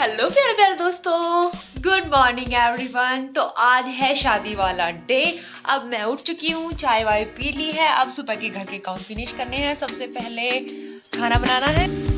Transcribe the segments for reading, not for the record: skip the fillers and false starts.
Hello प्यारे प्यारे दोस्तों, गुड मॉर्निंग एवरीवन। तो आज है शादी वाला डे। अब मैं उठ चुकी हूँ, चाय वाय पी ली है। अब सुबह के घर के काम फिनिश करने हैं। सबसे पहले खाना बनाना है।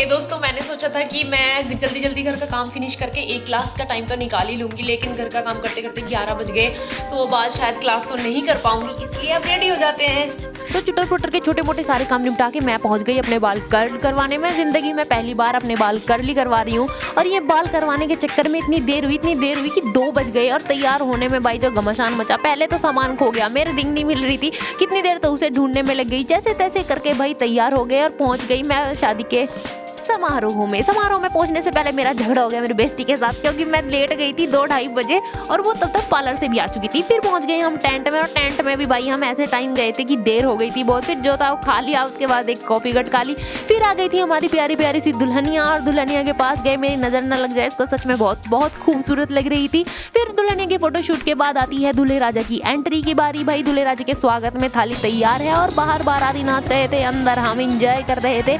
दोस्तों मैंने सोचा था कि मैं जल्दी जल्दी घर का काम फिनिश करके एक क्लास का टाइम तो निकाल ही लूँगी, लेकिन घर का काम करते करते 11 बज गए, तो अब आज शायद क्लास तो नहीं कर पाऊंगी, इसलिए अब रेडी हो जाते हैं। तो चुटर पुटर के छोटे मोटे सारे काम निपटा के मैं पहुंच गई अपने बाल कर्ल करवाने में। ज़िंदगी में पहली बार अपने बाल कर्ली करवा रही हूँ, और ये बाल करवाने के चक्कर में इतनी देर हुई कि 2 बज गए, और तैयार होने में भाई जो घमासान मचा। पहले तो सामान खो गया, मेरे रिंग नहीं मिल रही थी, कितनी देर तो उसे ढूंढने में लग गई। जैसे तैसे करके भाई तैयार हो गए और पहुँच गई मैं शादी के समारोह में पहुंचने से पहले मेरा झगड़ा हो गया मेरी बेस्टी के साथ, क्योंकि मैं लेट गई थी 2-2:30 बजे, और वो तब तक पार्लर से भी आ चुकी थी। फिर पहुंच गए हम टेंट में, और टेंट में भी भाई हम ऐसे टाइम गए थे कि देर हो गई थी बहुत। फिर जो था वो खा लिया, उसके बाद एक कॉफी गट खा ली। फिर आ गई थी हमारी प्यारी प्यारी सी दुल्हनिया, और दुल्हनिया के पास गए। मेरी नजर न लग जाए इसको, सच में बहुत बहुत खूबसूरत लग रही थी। फिर दुल्हनिया के फोटोशूट के बाद आती है दूल्हे राजा की एंट्री की बारी। भाई दूल्हे राजा के स्वागत में थाली तैयार है, और बाहर बाराती नाच रहे थे, अंदर हम इंजॉय कर रहे थे।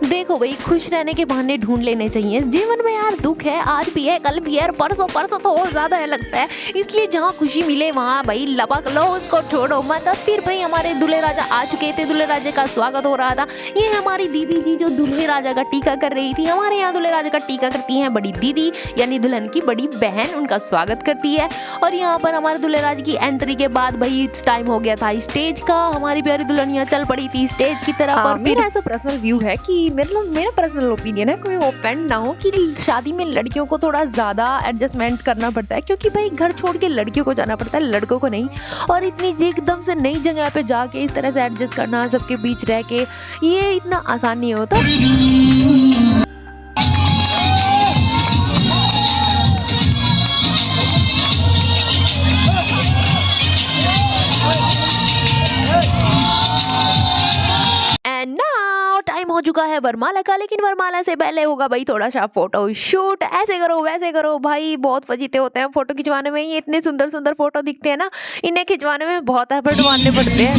देखो भाई, खुश रहने के बहाने ढूंढ लेने चाहिए जीवन में यार। दुख है, आज भी है, कल भी है, परसों तो और ज्यादा है लगता है। इसलिए जहाँ खुशी मिले वहाँ भाई लपक लो, उसको छोड़ो मत। फिर भाई हमारे दूल्हे राजा आ चुके थे, दूल्हे राजा का स्वागत हो रहा था। ये हमारी दीदी जी जो दूल्हे राजा का टीका कर रही थी। हमारे यहाँ दूल्हे राजा का टीका करती है बड़ी दीदी, यानी दुल्हन की बड़ी बहन, उनका स्वागत करती है। और यहाँ पर हमारे दूल्हे राजा की एंट्री के बाद भाई टाइम हो गया था स्टेज का। हमारी प्यारी दुल्हनिया चल पड़ी थी स्टेज की तरफ। और मेरा ऐसा पर्सनल व्यू है कि मतलब मेरा पर्सनल ओपिनियन है, कोई ऑफेंड ना हो, कि शादी में लड़कियों को थोड़ा ज़्यादा एडजस्टमेंट करना पड़ता है, क्योंकि भाई घर छोड़ के लड़कियों को जाना पड़ता है, लड़कों को नहीं। और इतनी एकदम से नई जगह पे जाके इस तरह से एडजस्ट करना, सबके बीच रह के, ये इतना आसान नहीं होता। टाइम हो चुका है वरमाला का, लेकिन वरमाला से पहले होगा भाई थोड़ा सा फोटो शूट। ऐसे करो वैसे करो भाई, बहुत फजीते होते हैं फोटो खिंचवाने में। ये इतने सुंदर सुंदर फोटो दिखते हैं ना, इन्हें खिंचवाने में बहुत एफर्ट मारने पड़ते हैं।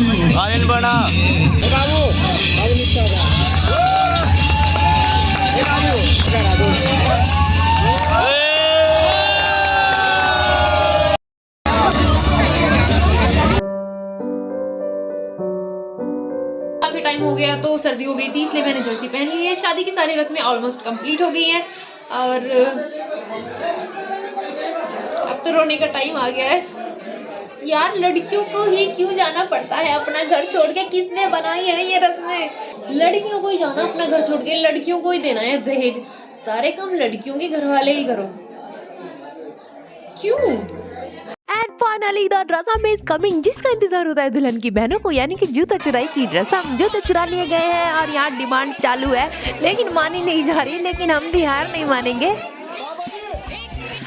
काफी टाइम हो गया, तो सर्दी हो गई थी, इसलिए मैंने जर्सी पहन ली है। शादी की सारी रस्में ऑलमोस्ट कंप्लीट हो गई हैं, और अब तो रोने का टाइम आ गया है। यार लड़कियों को ही क्यों जाना पड़ता है अपना घर छोड़ के? किसने बनाई है ये रस्में? लड़कियों को ही जाना अपना घर छोड़ के, लड़कियों को ही देना है दहेज। सारे काम लड़कियों के घर वाले ही करो, क्यों? And finally the rasam is coming, जिसका इंतजार होता है दुल्हन की बहनों को, यानी कि जूता चुराई की रसम। जूते चुरा लिए गए हैं, और यहाँ डिमांड चालू है, लेकिन मानी नहीं जा रही। लेकिन हम भी हार नहीं मानेंगे।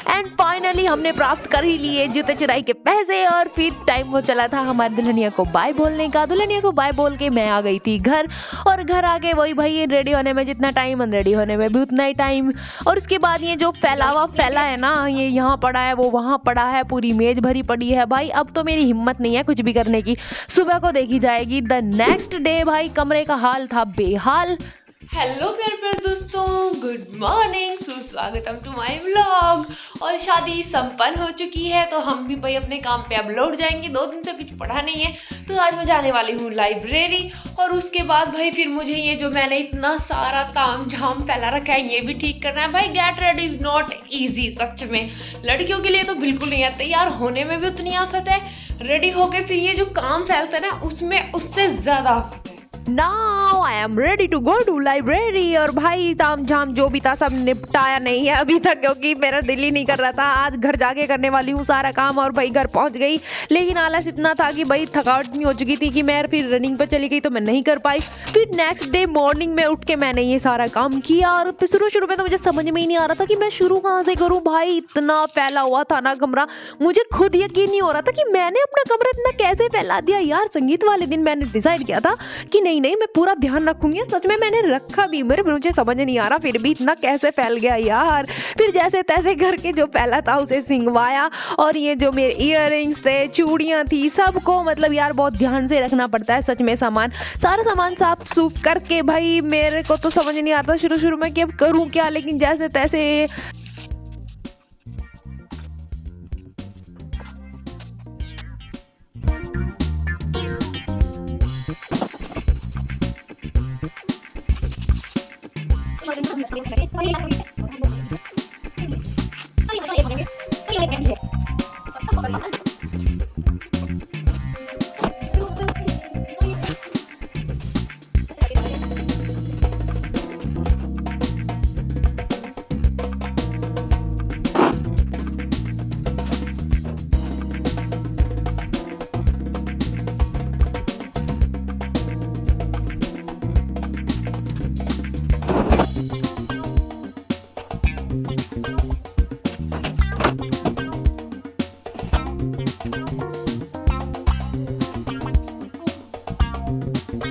एंड फाइनली हमने प्राप्त कर ही लिए जूते चुराई के पैसे, और फिर टाइम हो चला था हमारी दुल्हनिया को बाय बोलने का। दुल्हनिया को बाय बोल के मैं आ गई थी घर, और घर आके वही भाई रेडी होने में जितना टाइम, अनरेडी होने में भी उतना ही टाइम। और उसके बाद ये जो फैला है ना, ये यहाँ पड़ा है, वो वहाँ पड़ा है, पूरी मेज भरी पड़ी है। भाई अब तो मेरी हिम्मत नहीं है कुछ भी करने की, सुबह को देखी जाएगी। द नेक्स्ट डे भाई कमरे का हाल था बेहाल। हेलो प्यारे प्यारे दोस्तों, गुड मॉर्निंग, सुस्वागतम टू माय व्लॉग। और शादी संपन्न हो चुकी है, तो हम भी भाई अपने काम पे अब लौट जाएंगे। 2 दिन से कुछ पढ़ा नहीं है, तो आज मैं जाने वाली हूँ लाइब्रेरी। और उसके बाद भाई फिर मुझे ये जो मैंने इतना सारा ताम झाम फैला रखा है, ये भी ठीक करना है। भाई get ready is not easy, सच में लड़कियों के लिए तो बिल्कुल नहीं है। तैयार होने में भी उतनी आफत है, रेडी होके फिर ये जो काम फैलता है ना, उसमें उससे ज़्यादा आफत है। Now I am ready to go to library. और भाई ताम झाम जो भी था सब निपटाया नहीं है अभी तक, क्योंकि मेरा दिल ही नहीं कर रहा था। आज घर जाके करने वाली हूँ सारा काम। और भाई घर पहुंच गई, लेकिन आलस इतना था कि भाई थकावट इतनी हो चुकी थी कि मैं फिर रनिंग पर चली गई तो मैं नहीं कर पाई। फिर नेक्स्ट डे मॉर्निंग में उठ के मैंने ये सारा काम किया। और शुरू में तो मुझे समझ में ही नहीं आ रहा था कि मैं शुरू कहाँ से करूँ। भाई इतना फैला हुआ था ना कमरा, मुझे खुद यकीन नहीं हो रहा था कि मैंने अपना कमरा इतना कैसे फैला दिया यार। संगीत वाले दिन मैंने डिसाइड किया था कि नहीं मैं पूरा ध्यान रखूंगी। सच में मैंने रखा भी, मुझे समझ नहीं आ रहा फिर भी इतना कैसे फैल गया यार। फिर जैसे तैसे करके जो फैला था उसे सिंगवाया। और ये जो मेरे इयररिंग्स थे, चूड़ियाँ थी, सबको मतलब यार बहुत ध्यान से रखना पड़ता है सच में। सारा सामान साफ सूफ करके भाई मेरे को तो समझ नहीं आता शुरू में कि अब करूँ क्या, लेकिन जैसे तैसे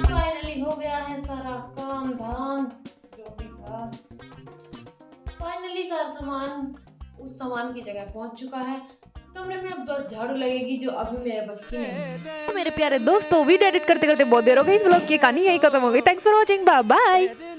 फाइनली हो गया है सारा काम धाम जो भी था। फाइनली सारा सामान उस सामान की जगह पहुंच चुका है। कमरे में अब बस झाड़ू लगेगी जो अभी मेरे बस की नहीं है। मेरे प्यारे दोस्तों वीडियो एडिट करते करते बहुत देर हो गई। इस ब्लॉग की कहानी यही खत्म हो गई। Thanks for watching, bye bye.